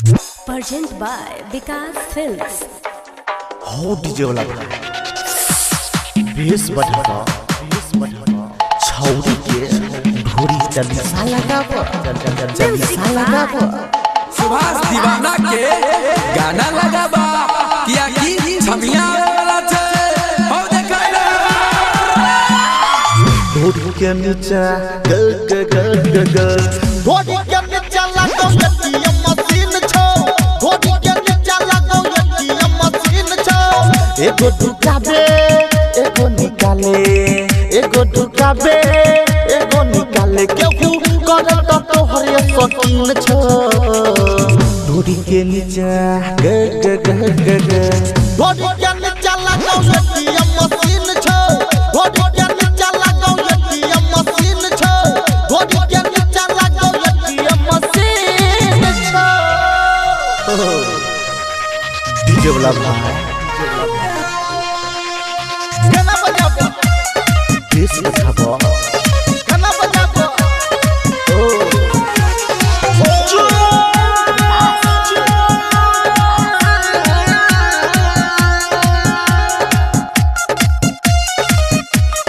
Present by Vikas Films. हो DJ वाला base बढ़ावा छौरी के ढोरी जलसा लगावा जलसा लगावा सुभाष दीवाना के गाना लगावा किया की छमिया वाला छे हो देखाइला ढोरी के नीचे ग ढोरी के नीचे लगो एटीएम मशीन छो ढोरी के नीचे लगो एटीएम मशीन छो एगो ढुकाबे एगो निकाले एगो ढुकाबे एगो निकाले केहू करे तो तोहरे शौकीन छो ढोरी के नीचे ग ढोरी के नीचे लगो एटीएम मशीन छो ढोरी के नीचे लगो एटीएम मशीन छो ढोरी के नीचे लगो एटीएम मशीन छो डीजे वाला भाई गाना बजाबो बेस बजाबो गाना बजाबो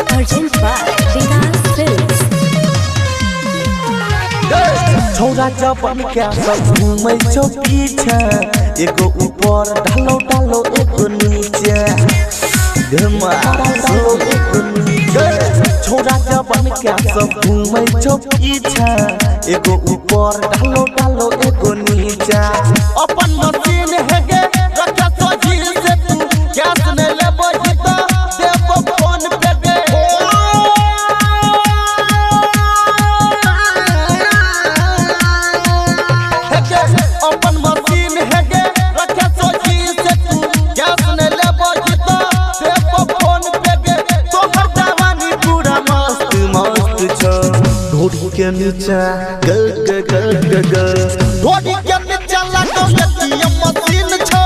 Present by Vikas Films. छौरा जपन क्या सब घूमै छौ पीछे एगो ऊपर ढालो ढालो एगो नीचे घुमा ढालो एगो नीचे छौरा जपन क्या सब घूमै छौ पीछे एगो ऊपर ढालो ढालो एगो नीचे अपन मशीन है गे रखा सोझी से तू गैस ने लेबो हिता देबो फोन पे गे अपन मशीन है गे रखे सोची से तू गैस ने लेबो हिता देबो फोन पे गे तोहर जवानी पूरा मस्त मस्त छो ढोरी के नीचे ग ढोरी के नीचे लगो एटीएम मशीन छो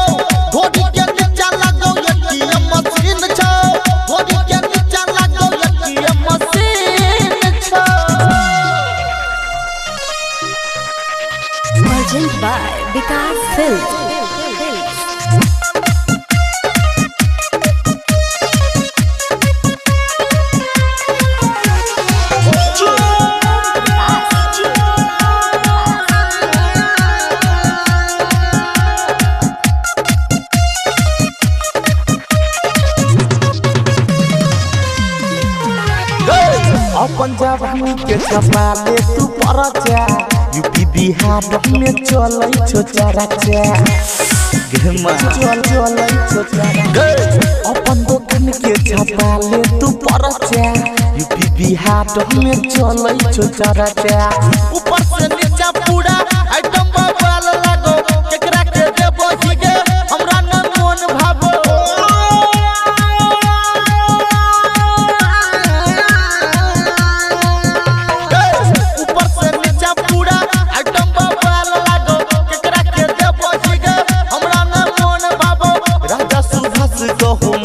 ढोरी के नीचे लगो एटीएम मशीन छो ढोरी के नीचे लगो एटीएम मशीन छो Present by Vikas Films. अपन जवानी के छपाले तू परचा यूपी बिहार में चलै छो चराचा घमा चलै छो चराचा अपन दुकान के छपाले तू परचा यूपी बिहार में चलै छो चराचा ऊपर से नीचे पूरा आइटम बाल लागो केकरा के देबो हिगे हमरा न मन भाबो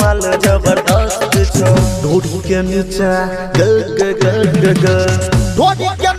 जबरदस्त छो ढोरी के नीचे ग ढोरी के